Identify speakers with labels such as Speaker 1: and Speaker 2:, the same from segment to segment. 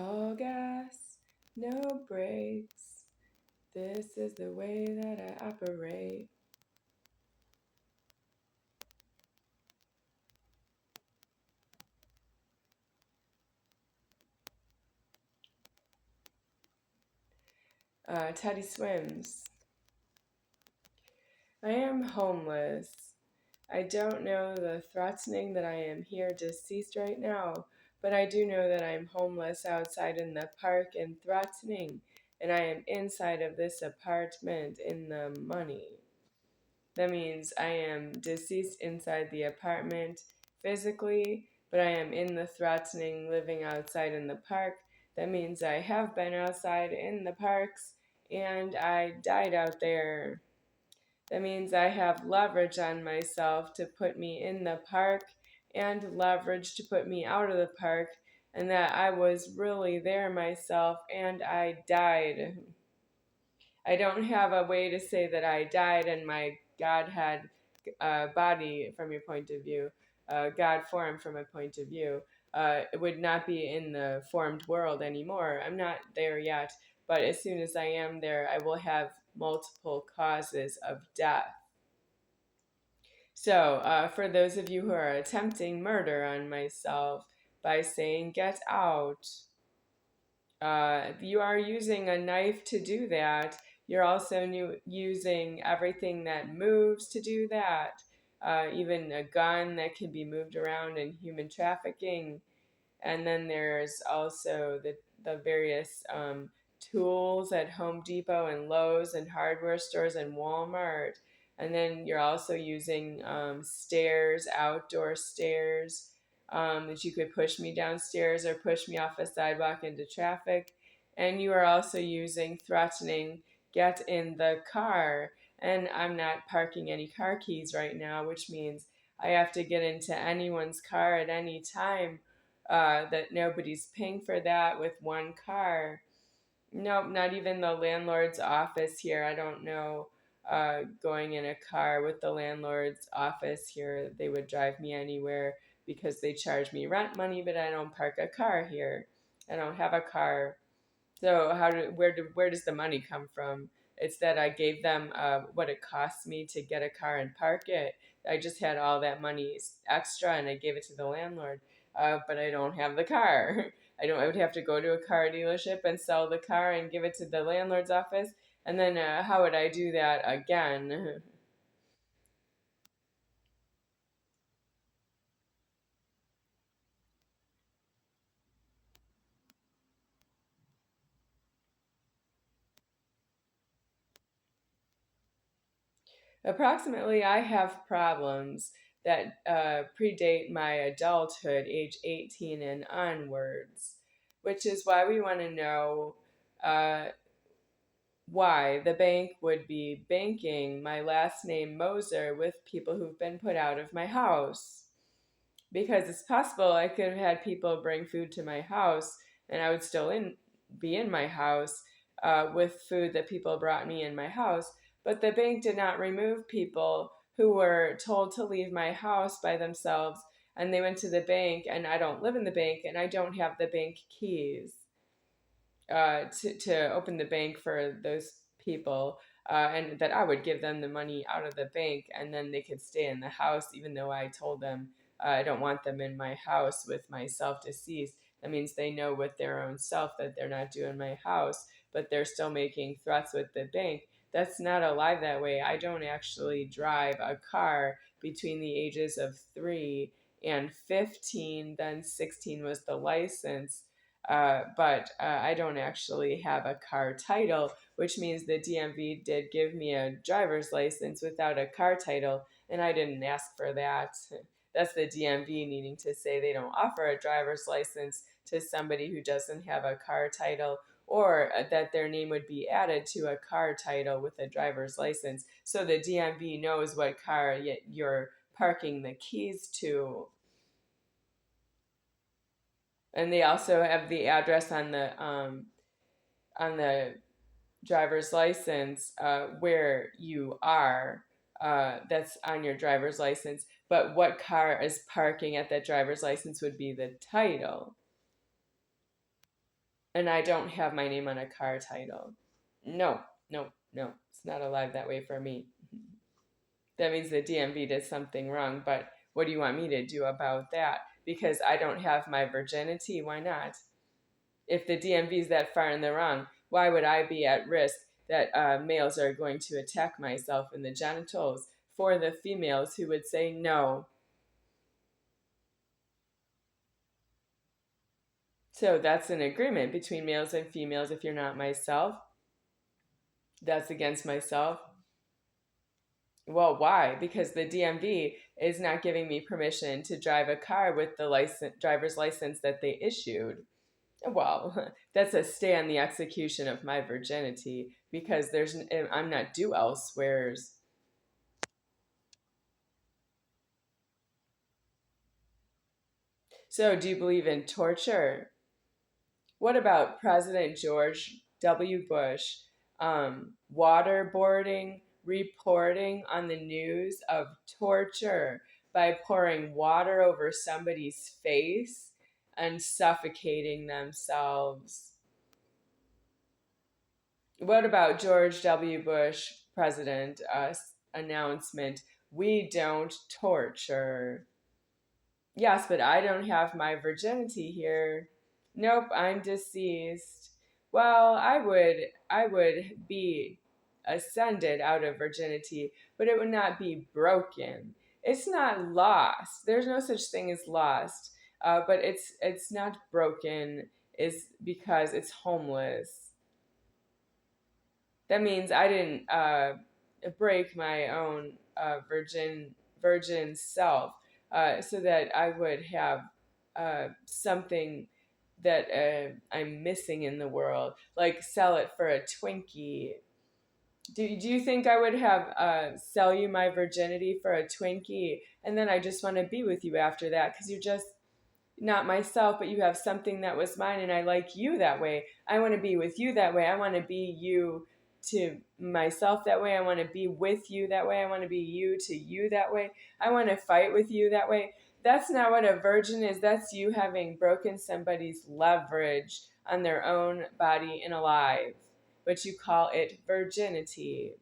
Speaker 1: All gas, no brakes. This is the way that I operate. Teddy swims. I am homeless. I don't know the threatening that I am here deceased right now, but I do know that I am homeless outside in the park and threatening, and I am inside of this apartment in the money. That means I am deceased inside the apartment physically, but I am in the threatening living outside in the park. That means I have been outside in the parks and I died out there. That means I have leverage on myself to put me in the park and leverage to put me out of the park, and that I was really there myself and I died. I don't have a way to say that I died in my Godhead body from your point of view, God form from my point of view. It would not be in the formed world anymore. I'm not there yet, but as soon as I am there, I will have multiple causes of death. So, for those of you who are attempting murder on myself by saying, get out, you are using a knife to do that. You're also using everything that moves to do that, even a gun that can be moved around in human trafficking. And then there's also the various tools at Home Depot and Lowe's and hardware stores and Walmart. And then you're also using stairs, outdoor stairs, that you could push me downstairs or push me off a sidewalk into traffic. And you are also using threatening, get in the car. And I'm not parking any car keys right now, which means I have to get into anyone's car at any time, that nobody's paying for that with one car. Nope, not even the landlord's office here. I don't know, going in a car with the landlord's office here. They would drive me anywhere because they charge me rent money, but I don't park a car here. I don't have a car. So where does the money come from? It's that I gave them what it costs me to get a car and park it. I just had all that money extra and I gave it to the landlord. But I don't have the car. I don't. I would have to go to a car dealership and sell the car and give it to the landlord's office. And then how would I do that again? Approximately, I have problems that predate my adulthood, age 18 and onwards, which is why we want to know uh, why the bank would be banking my last name Moser with people who've been put out of my house. Because it's possible I could have had people bring food to my house and I would still be in my house with food that people brought me in my house. But the bank did not remove people who were told to leave my house by themselves, and they went to the bank, and I don't live in the bank and I don't have the bank keys to open the bank for those people, and that I would give them the money out of the bank and then they could stay in the house even though I told them I don't want them in my house with myself deceased. That means they know with their own self that they're not doing my house, but they're still making threats with the bank. That's not alive that way. I don't actually drive a car between the ages of 3 and 15, then 16 was the license. But I don't actually have a car title, which means the DMV did give me a driver's license without a car title, and I didn't ask for that. That's the DMV needing to say they don't offer a driver's license to somebody who doesn't have a car title, or that their name would be added to a car title with a driver's license. So the DMV knows what car you're parking the keys to. And they also have the address on the driver's license where you are. That's on your driver's license. But what car is parking at that driver's license would be the title. And I don't have my name on a car title. No, no, no. It's not alive that way for me. That means the DMV did something wrong, but what do you want me to do about that? Because I don't have my virginity. Why not? If the DMV is that far in the wrong, why would I be at risk that males are going to attack myself in the genitals for the females who would say no? So that's an agreement between males and females. If you're not myself, that's against myself. Well, why? Because the DMV is not giving me permission to drive a car with the driver's license that they issued. Well, that's a stay on the execution of my virginity because I'm not due elsewheres. So, do you believe in torture? What about President George W. Bush waterboarding, reporting on the news of torture by pouring water over somebody's face and suffocating themselves? What about George W. Bush, president, announcement? We don't torture. Yes, but I don't have my virginity here. Nope, I'm deceased. Well, I would be ascended out of virginity, but it would not be broken. It's not lost. There's no such thing as lost. But it's not broken is because it's homeless. That means I didn't break my own virgin self, so that I would have something that I'm missing in the world, like sell it for a Twinkie. Do you think I would have sell you my virginity for a Twinkie, and then I just want to be with you after that because you're just not myself, but you have something that was mine, and I like you that way. I want to be with you that way. I want to be you to myself that way. I want to be with you that way. I want to be you to you that way. I want to fight with you that way. That's not what a virgin is. That's you having broken somebody's leverage on their own body and alive. But you call it virginity.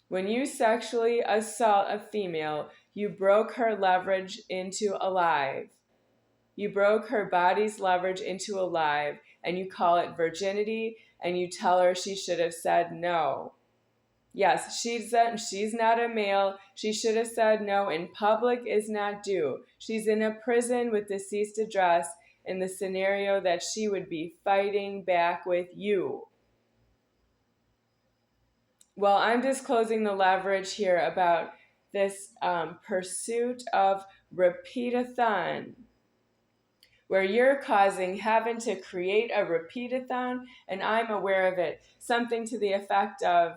Speaker 1: When you sexually assault a female, you broke her leverage into alive. You broke her body's leverage into alive, and you call it virginity, and you tell her she should have said no. Yes, she's not a male. She should have said no, and public is not due. She's in a prison with deceased address in the scenario that she would be fighting back with you. Well, I'm disclosing the leverage here about this pursuit of repeat-a-thon, where you're causing heaven to create a repeat-a-thon, and I'm aware of it. Something to the effect of,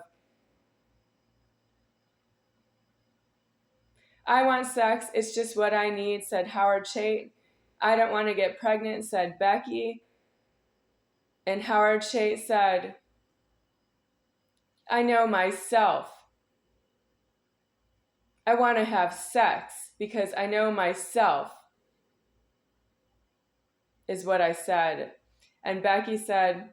Speaker 1: I want sex, it's just what I need, said Howard Chait. I don't want to get pregnant, said Becky. And Howard Chait said, I know myself. I want to have sex because I know myself, is what I said. And Becky said,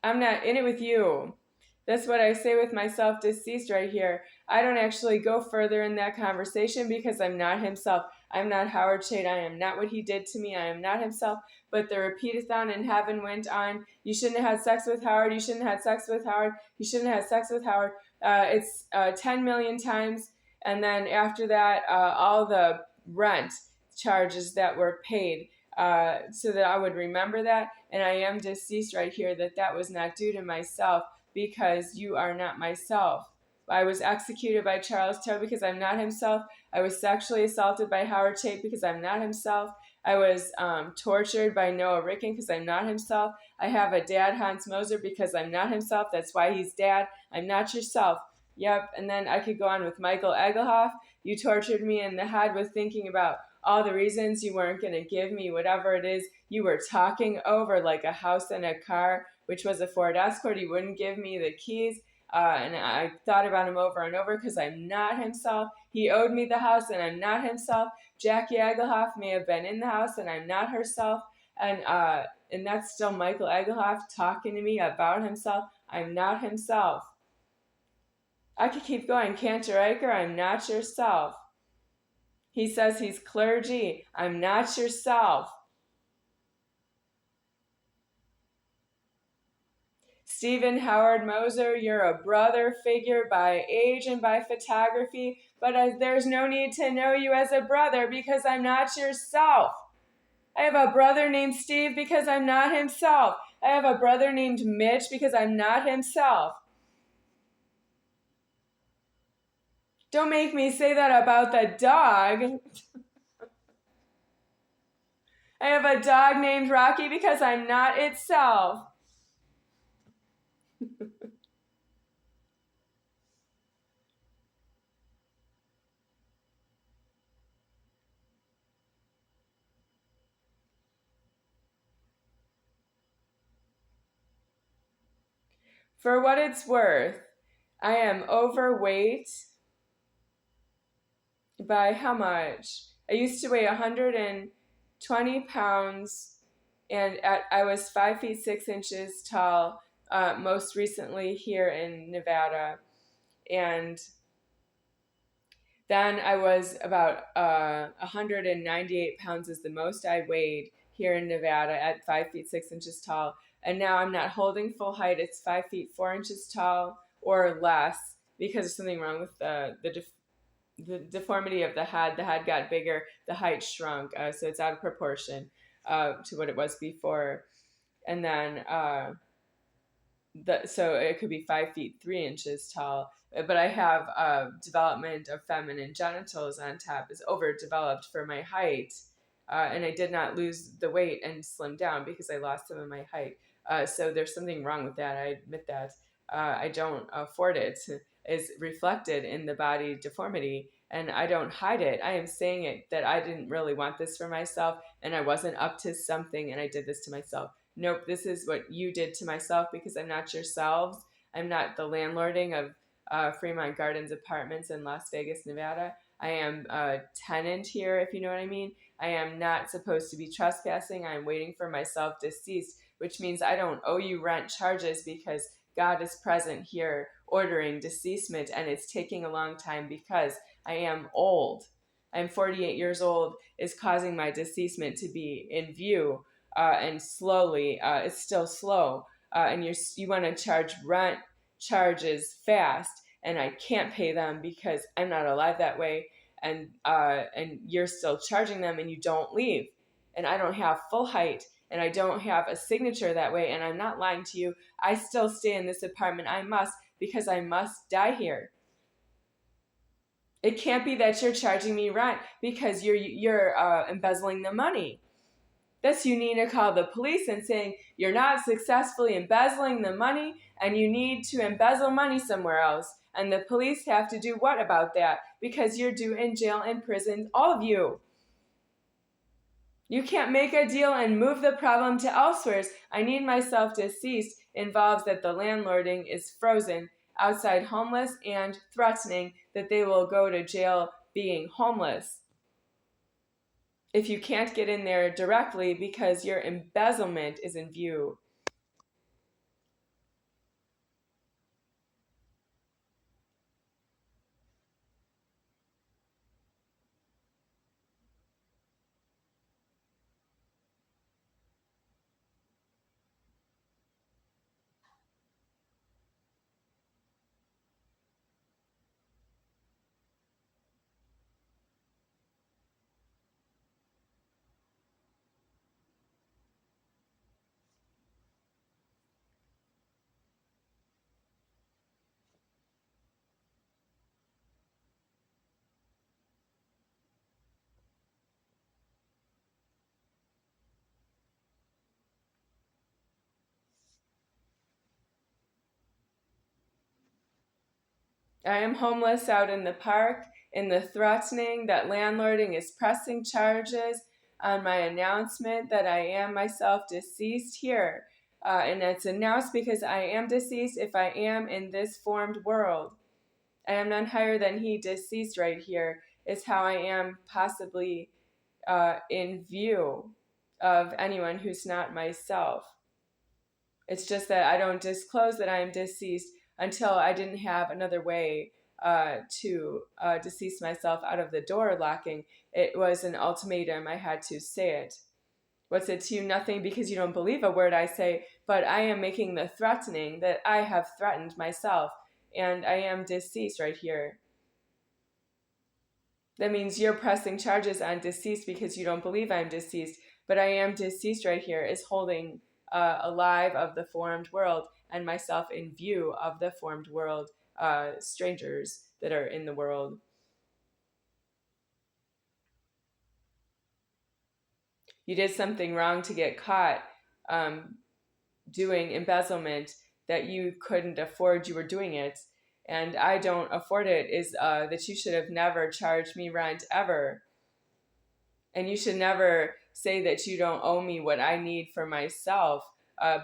Speaker 1: I'm not in it with you. That's what I say with myself deceased right here. I don't actually go further in that conversation because I'm not himself. I'm not Howard Chait. I am not what he did to me. I am not himself. But the repeat-a-thon in heaven went on. You shouldn't have had sex with Howard. You shouldn't have had sex with Howard. You shouldn't have had sex with Howard. It's 10 million times. And then after that, all the rent charges that were paid, so that I would remember that. And I am deceased right here, that was not due to myself because you are not myself. I was executed by Charles Toe because I'm not himself. I was sexually assaulted by Howard Chait because I'm not himself. I was tortured by Noah Ricken because I'm not himself. I have a dad, Hans Moser, because I'm not himself. That's why he's dad. I'm not yourself. Yep. And then I could go on with Michael Egelhoff. You tortured me in the head with thinking about all the reasons you weren't going to give me whatever it is you were talking over, like a house and a car, which was a Ford Escort. You wouldn't give me the keys. And I thought about him over and over because I'm not himself. He owed me the house and I'm not himself. Jackie Egelhoff may have been in the house and I'm not herself. And that's still Michael Egelhoff talking to me about himself. I'm not himself. I could keep going. Cantor Riker, I'm not yourself. He says he's clergy. I'm not yourself. Stephen Howard Moser, you're a brother figure by age and by photography, but there's no need to know you as a brother because I'm not yourself. I have a brother named Steve because I'm not himself. I have a brother named Mitch because I'm not himself. Don't make me say that about the dog. I have a dog named Rocky because I'm not itself. For what it's worth, I am overweight by how much? I used to weigh 120 pounds, and I was 5 feet 6 inches tall. Most recently here in Nevada, and then I was about 198 pounds is the most I weighed here in Nevada at 5 feet 6 inches tall. And now I'm not holding full height. It's 5 feet 4 inches tall or less because there's something wrong with the deformity of the head. The head got bigger, the height shrunk, so it's out of proportion to what it was before. And then so it could be 5 feet 3 inches tall, but I have development of feminine genitals on top. Is overdeveloped for my height, and I did not lose the weight and slim down because I lost some of my height. So there's something wrong with that. I admit that. I don't afford it. Is reflected in the body deformity, and I don't hide it. I am saying it that I didn't really want this for myself, and I wasn't up to something, and I did this to myself. Nope, this is what you did to myself because I'm not yourselves. I'm not the landlording of Fremont Gardens Apartments in Las Vegas, Nevada. I am a tenant here, if you know what I mean. I am not supposed to be trespassing. I'm waiting for myself deceased, which means I don't owe you rent charges because God is present here ordering deceasement, and it's taking a long time because I am old. I'm 48 years old, is causing my deceasement to be in view. And slowly, it's still slow, and you want to charge rent charges fast, and I can't pay them because I'm not alive that way, and you're still charging them, and you don't leave, and I don't have full height, and I don't have a signature that way, and I'm not lying to you. I still stay in this apartment. I must because I must die here. It can't be that you're charging me rent because you're embezzling the money. Thus, you need to call the police and saying you're not successfully embezzling the money and you need to embezzle money somewhere else. And the police have to do what about that? Because you're due in jail and prison, all of you. You can't make a deal and move the problem to elsewhere. I need myself deceased involves that the landlording is frozen, outside homeless, and threatening that they will go to jail being homeless if you can't get in there directly because your embezzlement is in view. I am homeless out in the park, in the threatening that landlording is pressing charges on my announcement that I am myself deceased here. And it's announced because I am deceased if I am in this formed world. I am none higher than he deceased right here is how I am possibly in view of anyone who's not myself. It's just that I don't disclose that I am deceased until I didn't have another way to decease myself out of the door locking. It was an ultimatum. I had to say it. What's it to you? Nothing, because you don't believe a word I say, but I am making the threatening that I have threatened myself, and I am deceased right here. That means you're pressing charges on deceased because you don't believe I'm deceased, but I am deceased right here is holding alive of the formed world and myself in view of the formed world, strangers that are in the world. You did something wrong to get caught doing embezzlement that you couldn't afford. You were doing it, and I don't afford it, is that you should have never charged me rent ever. And you should never say that you don't owe me what I need for myself,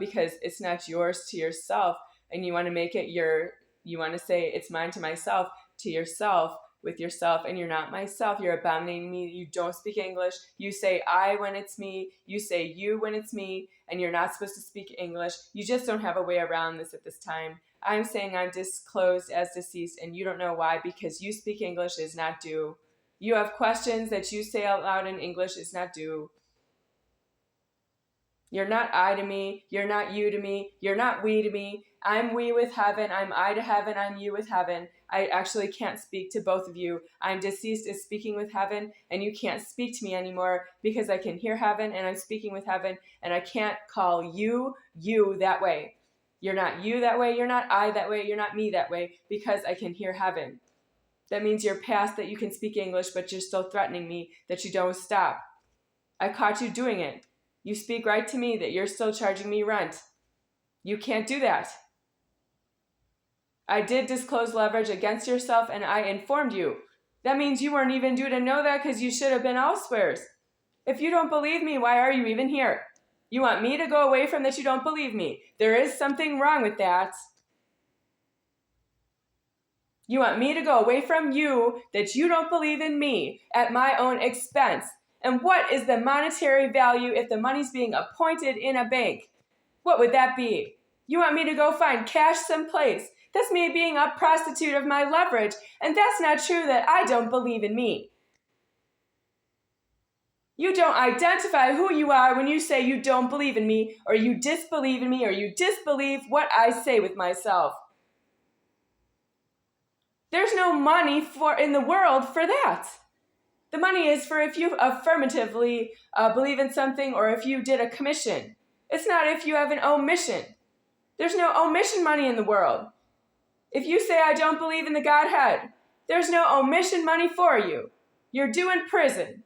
Speaker 1: because it's not yours to yourself. And you want to make it you want to say it's mine to myself, to yourself, with yourself, and you're not myself. You're abominating me. You don't speak English. You say I when it's me. You say you when it's me, and you're not supposed to speak English. You just don't have a way around this at this time. I'm saying I'm disclosed as deceased, and you don't know why, because you speak English is not due. You have questions that you say out loud in English is not due. You're not I to me. You're not you to me. You're not we to me. I'm we with heaven. I'm I to heaven. I'm you with heaven. I actually can't speak to both of you. I'm deceased is speaking with heaven, and you can't speak to me anymore because I can hear heaven and I'm speaking with heaven, and I can't call you that way. You're not you that way. You're not I that way. You're not me that way because I can hear heaven. That means you're past that you can speak English, but you're still threatening me that you don't stop. I caught you doing it. You speak right to me that you're still charging me rent. You can't do that. I did disclose leverage against yourself, and I informed you. That means you weren't even due to know that because you should have been elsewhere. If you don't believe me, why are you even here? You want me to go away from that you don't believe me. There is something wrong with that. You want me to go away from you that you don't believe in me at my own expense. And what is the monetary value if the money's being appointed in a bank? What would that be? You want me to go find cash someplace. That's me being a prostitute of my leverage. And that's not true that I don't believe in me. You don't identify who you are when you say you don't believe in me, or you disbelieve in me, or you disbelieve what I say with myself. There's no money in the world for that. The money is for if you affirmatively believe in something, or if you did a commission. It's not if you have an omission. There's no omission money in the world. If you say I don't believe in the Godhead, there's no omission money for you. You're due in prison.